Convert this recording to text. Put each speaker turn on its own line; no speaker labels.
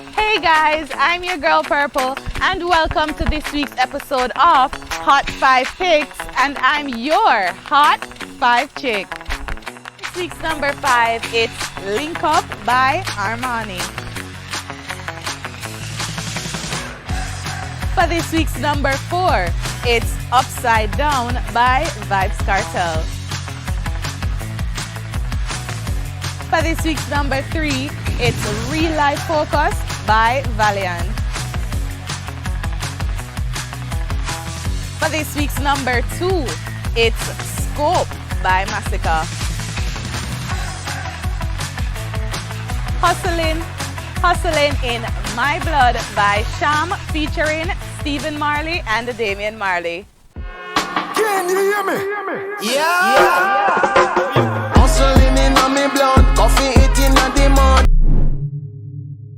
Hey guys, I'm your girl Purple, and welcome to this week's episode of Hot 5 Picks, and I'm your Hot 5 Chick. This week's number 5, it's Link Up by Armani. For this week's number 4, it's Upside Down by Vybz Kartel. For this week's number 3, it's Real Life Focus by Valiant. For this week's number 2, it's Scope by Massacre. Hustling in My Blood by Sham featuring Stephen Marley and Damian Marley.
Can you hear me?
Yeah.